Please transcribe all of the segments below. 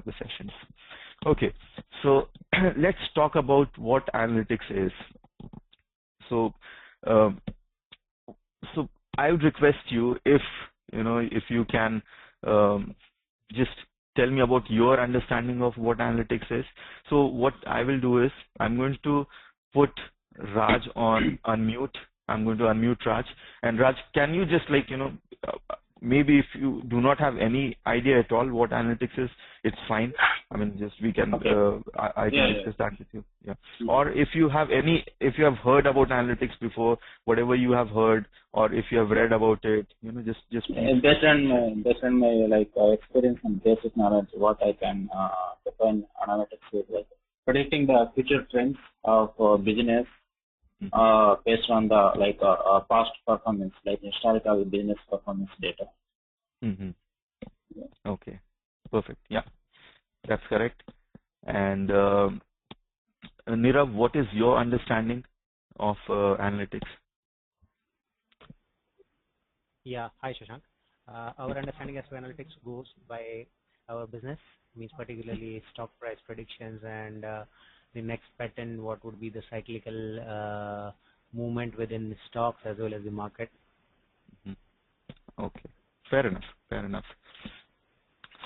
the sessions. Okay, so let's talk about what analytics is. So, um, so I would request you, if you can just tell me about your understanding of what analytics is. So what I will do is I'm going to put Raj on unmute. I'm going to unmute Raj. And Raj, can you just maybe if you do not have any idea at all what analytics is, it's fine. I mean, just we can, okay. I can discuss that with you. Yeah. Or if you have heard about analytics before, whatever you have heard, or if you have read about it, just please. Based on my experience and basic knowledge, what I can define analytics is like predicting the future trends of business based on the past performance, like historical business performance data. Mm-hmm. Yeah. Okay, perfect. Yeah, that's correct. And Nirav, what is your understanding of analytics? Yeah, hi Shashank. Our understanding as to analytics goes by our business, means particularly stock price predictions and the next pattern, what would be the cyclical movement within the stocks as well as the market. Mm-hmm. Okay, fair enough.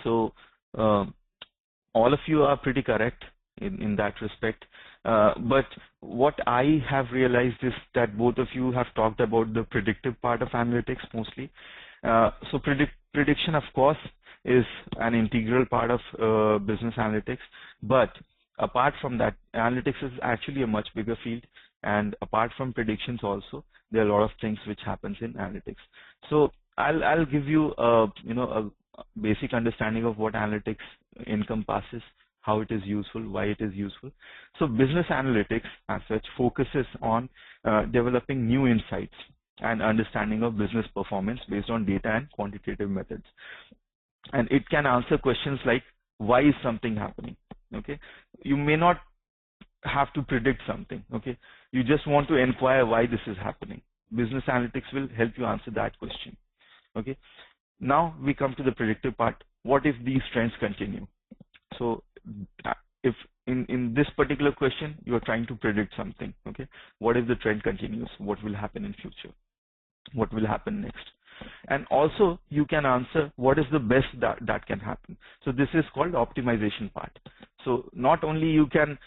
So all of you are pretty correct in that respect. But what I have realized is that both of you have talked about the predictive part of analytics mostly. So prediction, of course, is an integral part of business analytics. But apart from that, analytics is actually a much bigger field. And apart from predictions also, there are a lot of things which happens in analytics. So I'll give you a basic understanding of what analytics encompasses, how it is useful, why it is useful. So business analytics as such focuses on developing new insights and understanding of business performance based on data and quantitative methods. And it can answer questions like, why is something happening? Okay, you may not have to predict something. Okay, you just want to inquire why this is happening. Business analytics will help you answer that question. Okay, now we come to the predictive part. What if these trends continue? So if in this particular question, you are trying to predict something, okay? What if the trend continues? What will happen in future? What will happen next? And also you can answer what is the best that can happen. So this is called optimization part. So not only you can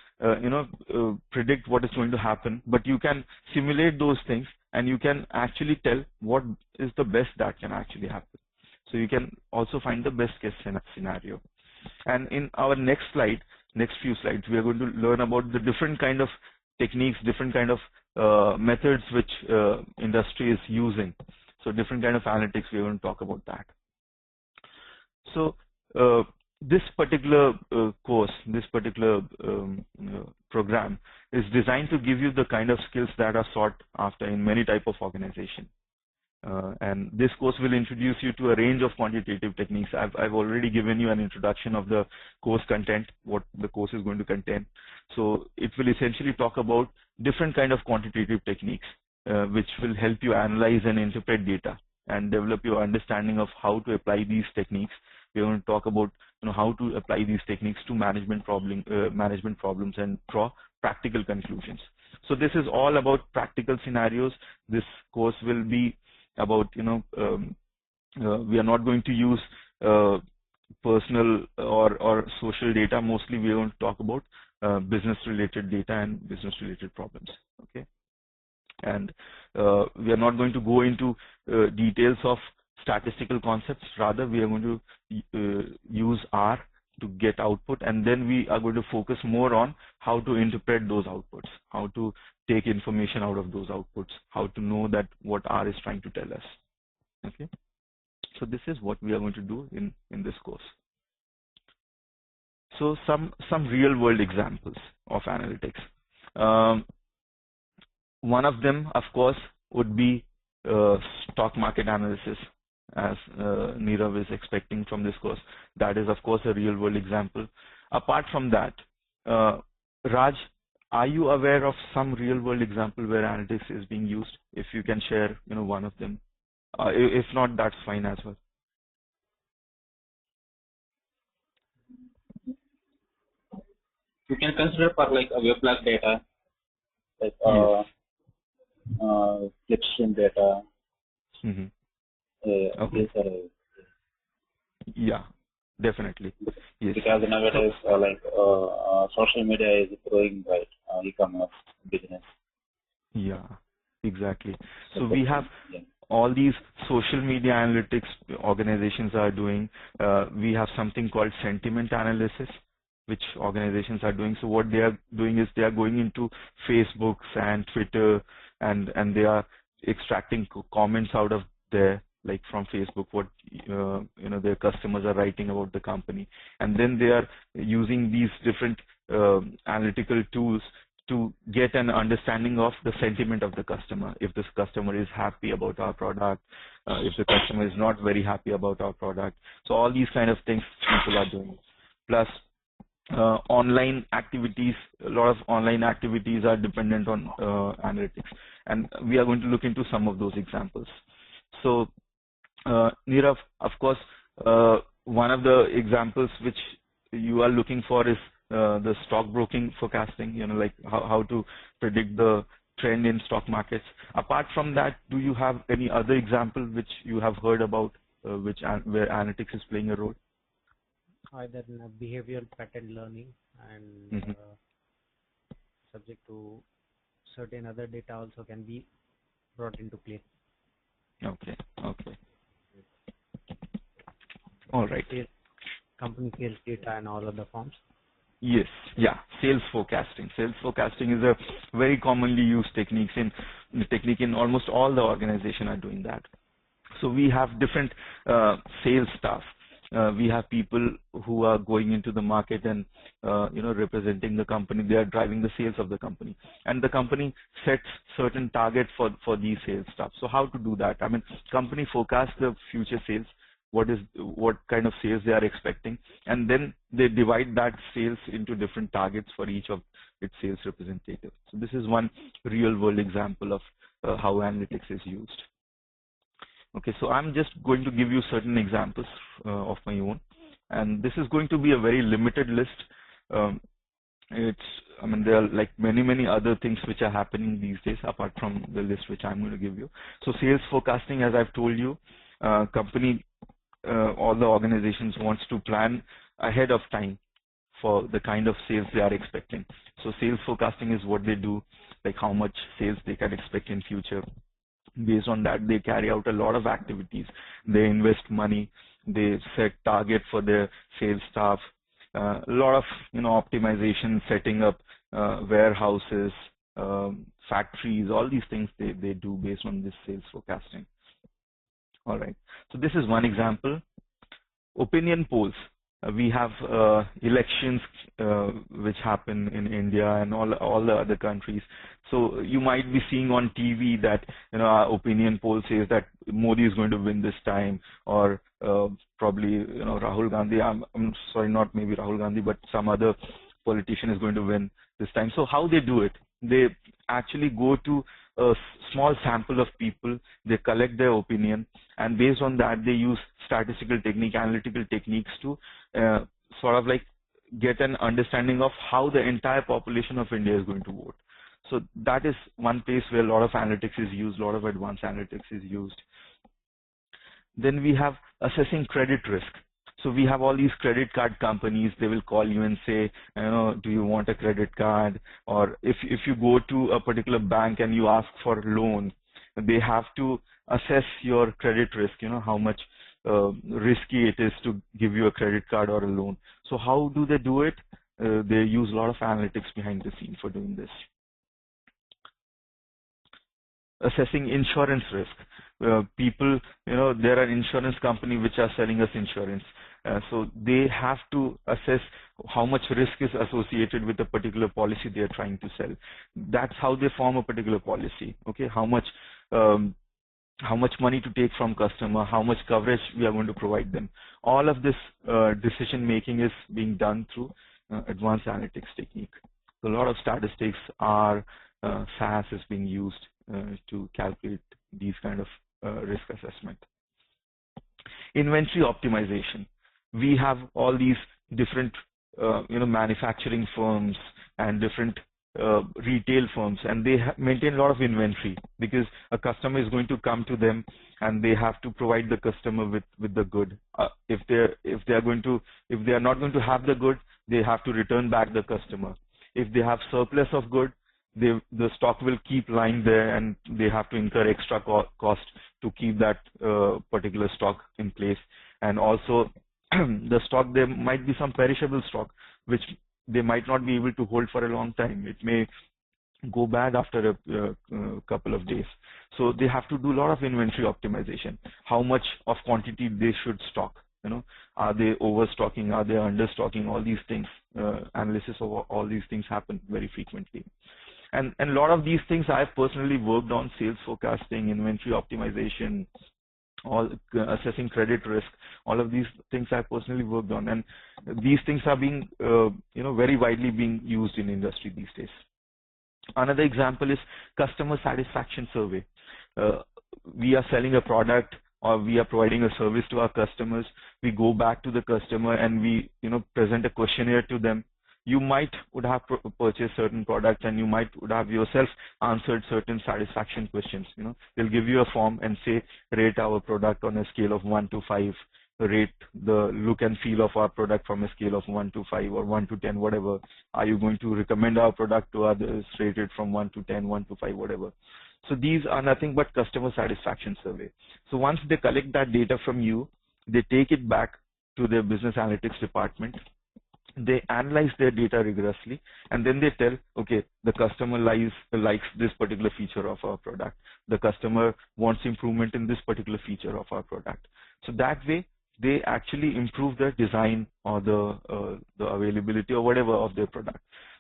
predict what is going to happen, but you can simulate those things and you can actually tell what is the best that can actually happen. So you can also find the best case scenario. And in our next few slides, we are going to learn about the different kind of techniques, different kind of methods which industry is using. So different kind of analytics, we are going to talk about that. So this particular course, this particular program is designed to give you the kind of skills that are sought after in many type of organization. And this course will introduce you to a range of quantitative techniques. I've already given you an introduction of the course content, what the course is going to contain. So it will essentially talk about different kind of quantitative techniques, which will help you analyze and interpret data and develop your understanding of how to apply these techniques. We're going to talk about how to apply these techniques to management problems and draw practical conclusions. So this is all about practical scenarios. This course will be about we are not going to use personal or social data. Mostly we are going to talk about business related data and business related problems. Okay, and we are not going to go into details of statistical concepts. Rather, we are going to use R to get output, and then we are going to focus more on how to interpret those outputs, how to take information out of those outputs, how to know that what R is trying to tell us. Okay, so this is what we are going to do in this course. So some real world examples of analytics. One of them, of course, would be stock market analysis, as Nirav is expecting from this course. That is, of course, a real world example. Apart from that, Raj, are you aware of some real world example where analytics is being used? If you can share, one of them. If not, that's fine as well. you can consider for like a WebLog data, like Yes. Clipstream data. Mm-hmm. Okay. These are Yeah, definitely. Yes. because So, nowadays social media is growing, right? E-commerce business. yeah, exactly. So So that's we have yeah. all these social media analytics organizations are doing. We have something called sentiment analysis, which organizations are doing. So what they are doing is they are going into Facebooks and Twitter, and they are extracting comments out of there, like from Facebook, what their customers are writing about the company, and then they are using these different analytical tools to get an understanding of the sentiment of the customer. If this customer is happy about our product, if the customer is not very happy about our product. So all these kind of things people are doing. Plus, online activities, a lot of online activities are dependent on analytics. And we are going to look into some of those examples. So, Nirav, of course, one of the examples which you are looking for is the stockbroking forecasting, like how to predict the trend in stock markets. Apart from that, do you have any other example which you have heard about where analytics is playing a role? Either in a behavioral pattern learning and Mm-hmm. subject to certain other data also can be brought into play. Okay. Okay. All right. Sales, company sales data and all other forms. Yes. Yeah. Sales forecasting. Sales forecasting is a very commonly used technique in almost all the organization are doing that. So we have different sales staff. We have people who are going into the market and representing the company. They are driving the sales of the company, and the company sets certain targets for these sales staff. So how to do that? I mean, company forecasts the future sales, what kind of sales they are expecting, and then they divide that sales into different targets for each of its sales representatives. So this is one real world example of how analytics is used. Okay, so I'm just going to give you certain examples of my own, and this is going to be a very limited list. Um, there are like many other things which are happening these days apart from the list which I'm going to give you. So sales forecasting, as I've told you, all the organizations wants to plan ahead of time for the kind of sales they are expecting. So sales forecasting is what they do, like how much sales they can expect in future. Based on that, they carry out a lot of activities. They invest money. They set target for their sales staff. A lot of optimization, setting up warehouses, factories, all these things they do based on this sales forecasting. All right. So this is one example. Opinion polls. We have elections which happen in India and all the other countries. So you might be seeing on TV that our opinion poll says that Modi is going to win this time, or probably Rahul Gandhi. I'm sorry, not maybe Rahul Gandhi, but some other politician is going to win this time. So how they do it? They actually go to a small sample of people. They collect their opinion, and based on that, they use statistical technique, analytical techniques to sort of like get an understanding of how the entire population of India is going to vote. So that is one place where a lot of analytics is used, a lot of advanced analytics is used. Then we have assessing credit risk. So we have all these credit card companies. They will call you and say, do you want a credit card? Or if you go to a particular bank and you ask for a loan, they have to assess your credit risk, how much risky it is to give you a credit card or a loan. So how do they do it? They use a lot of analytics behind the scenes for doing this. Assessing insurance risk. People, there are insurance companies which are selling us insurance. So they have to assess how much risk is associated with a particular policy they are trying to sell. That's how they form a particular policy. Okay, how much money to take from customer, how much coverage we are going to provide them. All of this decision making is being done through advanced analytics technique. So a lot of statistics are SAS is being used to calculate these kind of risk assessment. Inventory optimization. We have all these different manufacturing firms and different retail firms, and they maintain a lot of inventory because a customer is going to come to them and they have to provide the customer with the good. If they are not going to have the good, they have to return back the customer. If they have surplus of good, the stock will keep lying there and they have to incur extra cost to keep that particular stock in place. And also the stock, there might be some perishable stock which they might not be able to hold for a long time. It may go bad after a couple of days. So they have to do a lot of inventory optimization. How much of quantity they should stock? Are they overstocking? Are they understocking? All these things, analysis of all these things happen very frequently. And a lot of these things I've personally worked on: sales forecasting, inventory optimization, all assessing credit risk. All of these things I personally worked on, and these things are being very widely being used in industry these days. Another example is customer satisfaction survey. We are selling a product or we are providing a service to our customers. We go back to the customer and we present a questionnaire to them. You would have purchased certain products and you would have yourself answered certain satisfaction questions. They'll give you a form and say, rate our product on a scale of 1 to 5, rate the look and feel of our product from a scale of 1 to 5 or 1 to 10, whatever. Are you going to recommend our product to others, rated from 1 to 10, 1 to 5, whatever. So these are nothing but customer satisfaction survey. So once they collect that data from you, they take it back to their business analytics department. They analyze their data rigorously, and then they tell, okay, the customer likes this particular feature of our product. The customer wants improvement in this particular feature of our product. So that way, they actually improve the design or the availability or whatever of their product.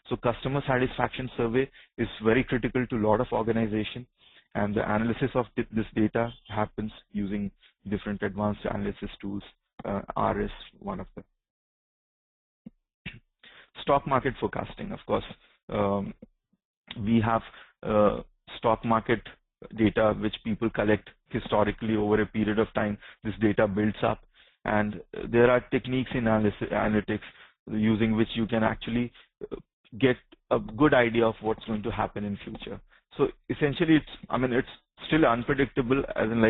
So customer satisfaction survey is very critical to a lot of organizations, and the analysis of this data happens using different advanced analysis tools. R is one of them. Stock market forecasting, of course. We have stock market data which people collect historically over a period of time. This data builds up, and there are techniques in analytics using which you can actually get a good idea of what's going to happen in future. So essentially, it's still unpredictable, as in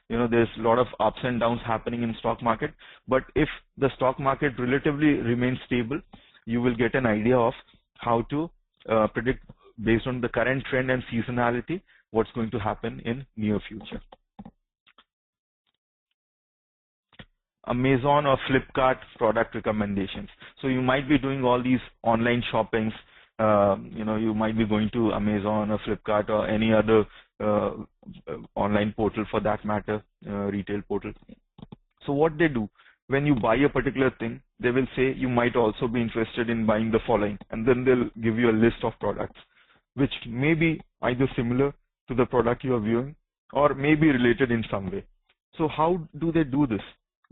there's a lot of ups and downs happening in stock market. But if the stock market relatively remains stable, you will get an idea of how to predict based on the current trend and seasonality what's going to happen in near future. Amazon or Flipkart product recommendations. So you might be doing all these online shoppings. You might be going to Amazon or Flipkart or any other online portal for that matter, retail portal. So what they do, when you buy a particular thing, they will say you might also be interested in buying the following, and then they'll give you a list of products which may be either similar to the product you are viewing or may be related in some way. So how do they do this?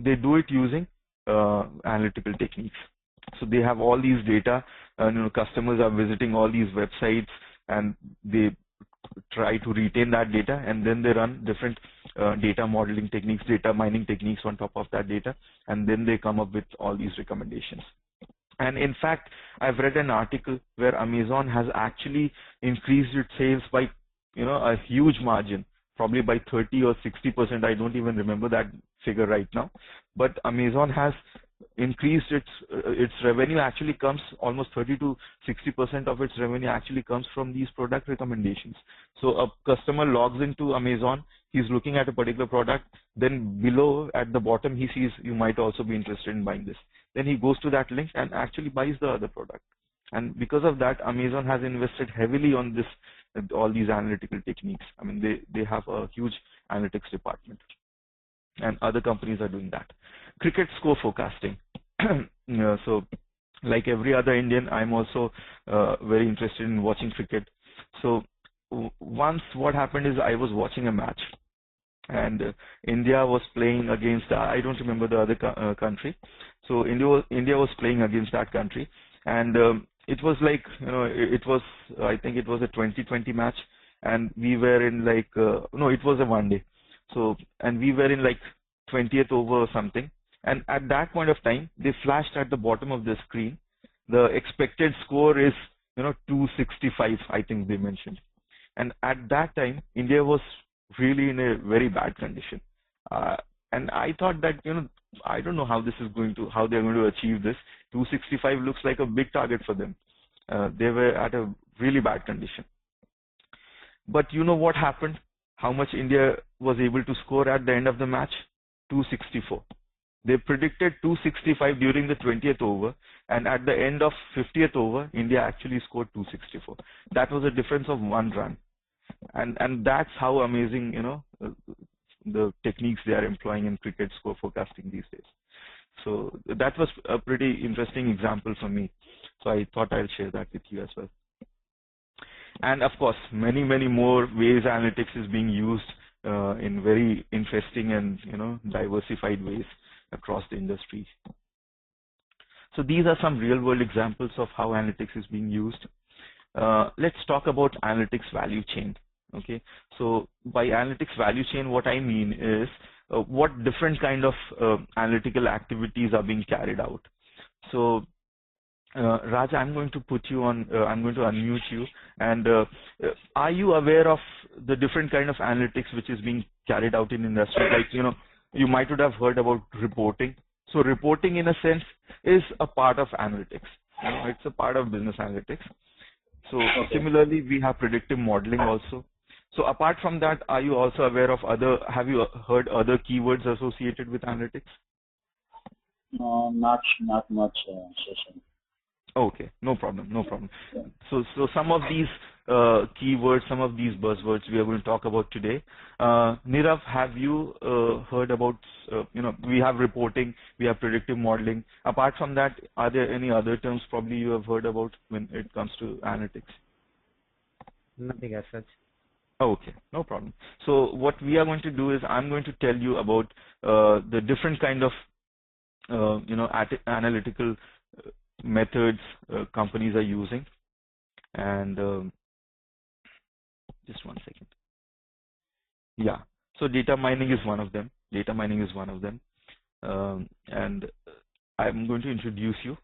They do it using analytical techniques. So they have all these data, customers are visiting all these websites and they try to retain that data, and then they run different data modeling techniques, data mining techniques on top of that data, and then they come up with all these recommendations. And in fact, I've read an article where Amazon has actually increased its sales by a huge margin, probably by 30 or 60%. I don't even remember that figure right now, but Amazon has increased its revenue. Actually comes almost 30 to 60% of its revenue actually comes from these product recommendations. So a customer logs into Amazon, he's looking at a particular product, then below at the bottom he sees you might also be interested in buying this. Then he goes to that link and actually buys the other product. And because of that, Amazon has invested heavily on this, all these analytical techniques. I mean, they have a huge analytics department, and other companies are doing that. Cricket score forecasting. So like every other Indian, I'm also very interested in watching cricket. So once what happened is I was watching a match, and India was playing against, I don't remember the other country. So India was playing against that country, and it was like, it was, I think it was a 2020 match, and we were in like, no, it was a one day. So, and we were in like 20th over or something. And at that point of time, they flashed at the bottom of the screen the expected score is 265, I think they mentioned. And at that time, India was really in a very bad condition. And I thought that, I don't know how they're going to achieve this. 265 looks like a big target for them. They were at a really bad condition. But you know what happened? How much India was able to score at the end of the match? 264. They predicted 265 during the 20th over, and at the end of 50th over, India actually scored 264. That was a difference of 1 run. And that's how amazing, the techniques they are employing in cricket score forecasting these days. So that was a pretty interesting example for me. So I thought I'll share that with you as well. And of course, many more ways analytics is being used in very interesting and diversified ways across the industry. So these are some real-world examples of how analytics is being used. Let's talk about analytics value chain. Okay, so by analytics value chain, what I mean is what different kind of analytical activities are being carried out. So Raj, I'm going to put you on, I'm going to unmute you. And are you aware of the different kind of analytics which is being carried out in industry? Like, you might have heard about reporting. So reporting in a sense is a part of analytics. It's a part of business analytics. So similarly, we have predictive modeling also. So apart from that, are you also aware of have you heard other keywords associated with analytics? No, not much, Shashank. Okay, no problem. Yeah. So some of these keywords, some of these buzzwords we are going to talk about today. Nirav, have you heard about, we have reporting, we have predictive modeling. Apart from that, are there any other terms probably you have heard about when it comes to analytics? Nothing as such. Okay, no problem. So what we are going to do is I'm going to tell you about the different kind of, analytical methods companies are using. And just one second. Yeah, so data mining is one of them. And I'm going to introduce you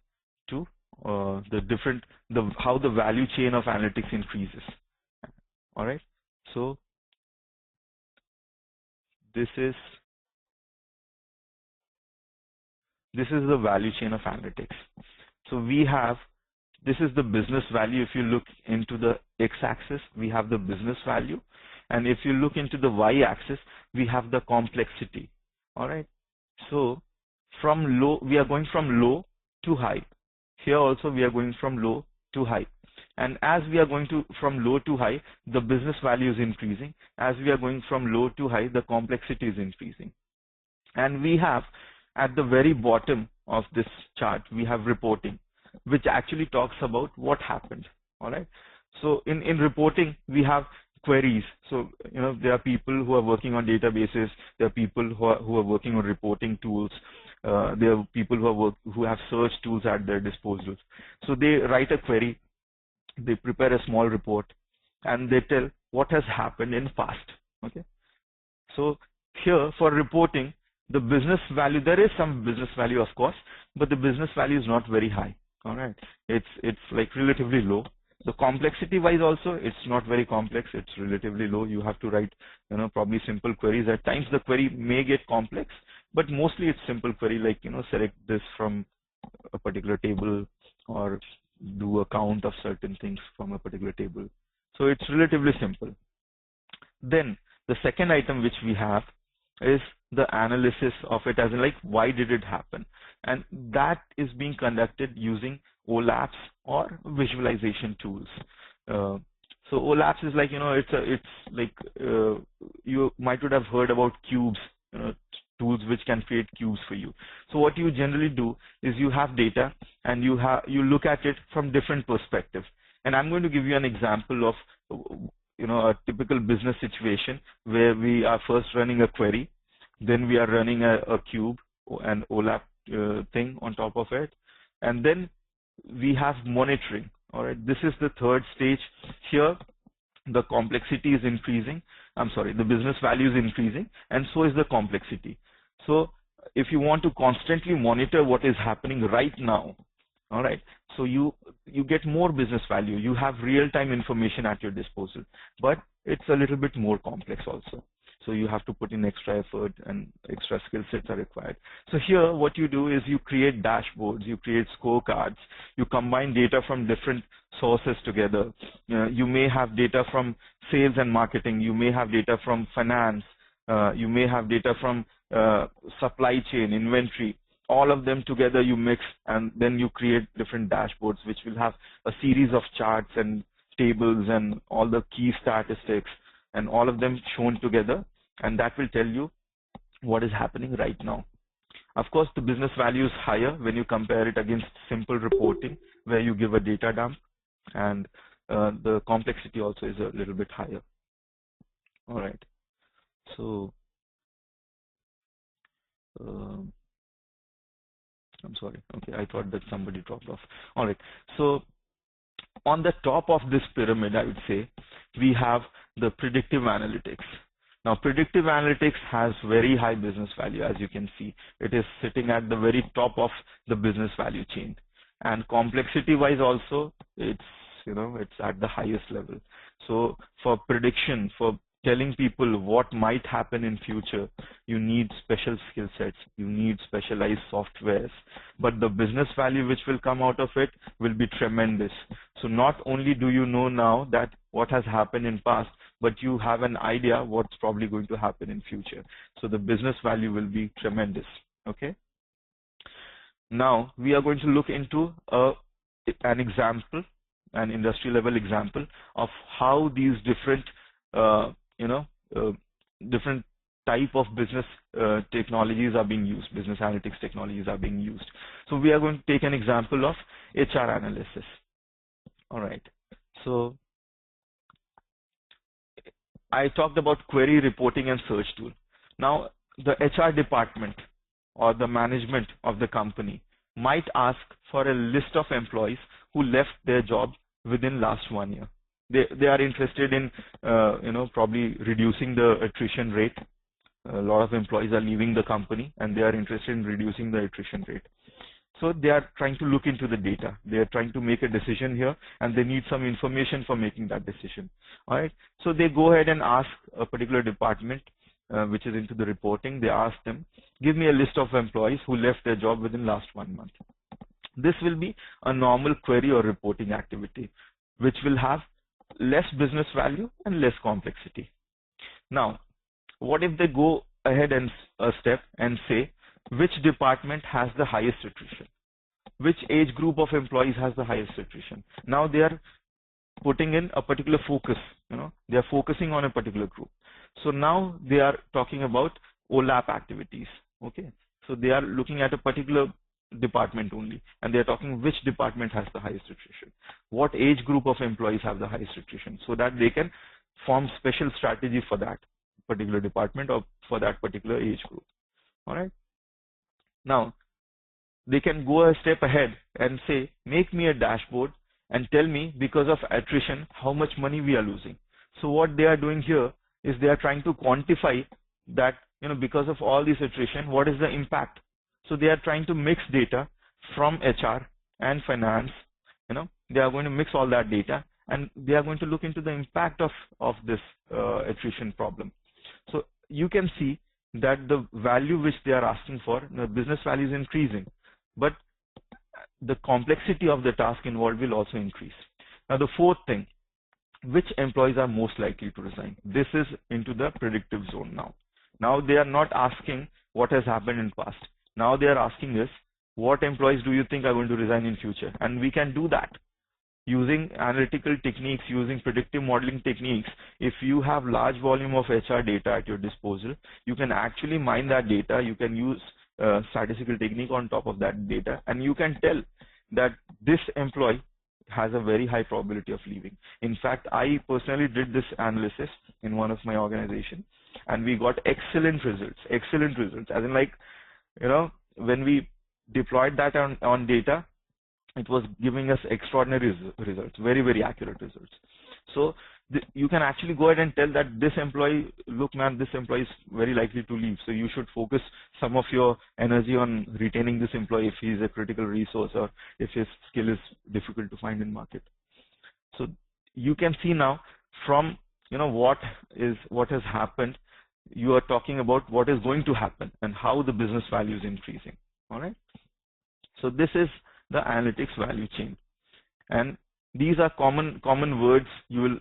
to how the value chain of analytics increases. All right. So this is the value chain of analytics. So this is the business value. If you look into the x-axis, we have the business value. And if you look into the y-axis, we have the complexity. All right. So we are going from low to high. Here also we are going from low to high. And as we are going from low to high, the business value is increasing. As we are going from low to high, the complexity is increasing. And we have at the very bottom of this chart, we have reporting, which actually talks about what happened. All right. So in reporting, we have queries. So, there are people who are working on databases. There are people who are working on reporting tools. There are people who have search tools at their disposal. So they write a query. They prepare a small report, and they tell what has happened in past. Okay. So here for reporting, the business value, there is some business value, of course, but the business value is not very high. All right. It's like relatively low. The complexity wise also, it's not very complex. It's relatively low. You have to write, probably simple queries. At times the query may get complex, but mostly it's simple query like, select this from a particular table or do a count of certain things from a particular table. So it's relatively simple. Then the second item which we have is the analysis of it, as in like, why did it happen? And that is being conducted using OLAPs or visualization tools. So OLAPs is like, you might have heard about cubes, tools which can create cubes for you. So what you generally do is you have data and you look at it from different perspectives. And I'm going to give you an example of, a typical business situation where we are first running a query, then we are running a cube and OLAP thing on top of it, and then we have monitoring. All right, this is the third stage. Here the complexity is increasing. The business value is increasing, and so is the complexity. So if you want to constantly monitor what is happening right now, All right. So you get more business value. You have real-time information at your disposal, but it's a little bit more complex also. So you have to put in extra effort and extra skill sets are required. So here what you do is you create dashboards, you create scorecards, you combine data from different sources together. You may have data from sales and marketing, you may have data from finance, you may have data from supply chain, inventory. All of them together you mix, and then you create different dashboards which will have a series of charts and tables and all the key statistics and all of them shown together, and that will tell you what is happening right now. Of course, the business value is higher when you compare it against simple reporting where you give a data dump, and the complexity also is a little bit higher. All right. So I'm sorry. Okay, I thought that somebody dropped off. All right. So on the top of this pyramid, I would say, we have the predictive analytics. Now, predictive analytics has very high business value, as you can see. It is sitting at the very top of the business value chain. And complexity-wise also, it's at the highest level. So for prediction, for telling people what might happen in future, you need special skill sets, you need specialized softwares, but the business value which will come out of it will be tremendous. So not only do you know now that what has happened in past, but you have an idea what's probably going to happen in future. So the business value will be tremendous. Okay. Now we are going to look into an example, an industry level example of how these different different type of business technologies are being used, business analytics technologies are being used. So we are going to take an example of HR analysis. All right. So I talked about query reporting and search tool. Now the HR department or the management of the company might ask for a list of employees who left their job within last 1 year. They are interested in probably reducing the attrition rate. A lot of employees are leaving the company and they are interested in reducing the attrition rate. So they are trying to look into the data. They are trying to make a decision here and they need some information for making that decision. All right. So they go ahead and ask a particular department which is into the reporting. They ask them, give me a list of employees who left their job within last 1 month. This will be a normal query or reporting activity which will have less business value and less complexity. Now, what if they go ahead and a step and say which department has the highest attrition? Which age group of employees has the highest attrition? Now they are putting in a particular focus, they are focusing on a particular group. So now they are talking about OLAP activities. Okay. So they are looking at a particular department only, and they're talking which department has the highest attrition, what age group of employees have the highest attrition, so that they can form special strategy for that particular department or for that particular age group. All right. Now they can go a step ahead and say, make me a dashboard and tell me because of attrition how much money we are losing. So what they are doing here is they are trying to quantify that, because of all this attrition, what is the impact. So they are trying to mix data from HR and finance. They are going to mix all that data and they are going to look into the impact of this attrition problem. So you can see that the value which they are asking for, the business value is increasing, but the complexity of the task involved will also increase. Now the fourth thing, which employees are most likely to resign? This is into the predictive zone now. Now they are not asking what has happened in past. Now they are asking us, what employees do you think are going to resign in future? And we can do that using analytical techniques, using predictive modeling techniques. If you have large volume of HR data at your disposal, you can actually mine that data. You can use statistical technique on top of that data, and you can tell that this employee has a very high probability of leaving. In fact, I personally did this analysis in one of my organizations, and we got excellent results. Excellent results, as in, like, when we deployed that on data, it was giving us extraordinary results, very, very accurate results. So you can actually go ahead and tell that this employee, look man, this employee is very likely to leave. So you should focus some of your energy on retaining this employee if he is a critical resource or if his skill is difficult to find in market. So you can see now from what has happened, you are talking about what is going to happen and how the business value is increasing. All right. So this is the analytics value chain, and these are common words you will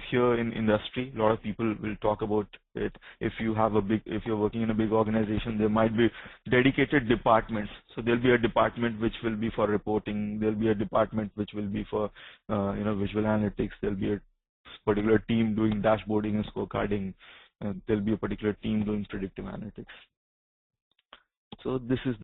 hear in industry. A lot of people will talk about it. If you're working in a big organization, there might be dedicated departments. So there'll be a department which will be for reporting. There'll be a department which will be for visual analytics. There'll be a particular team doing dashboarding and scorecarding. There'll be a particular team doing predictive analytics. So this is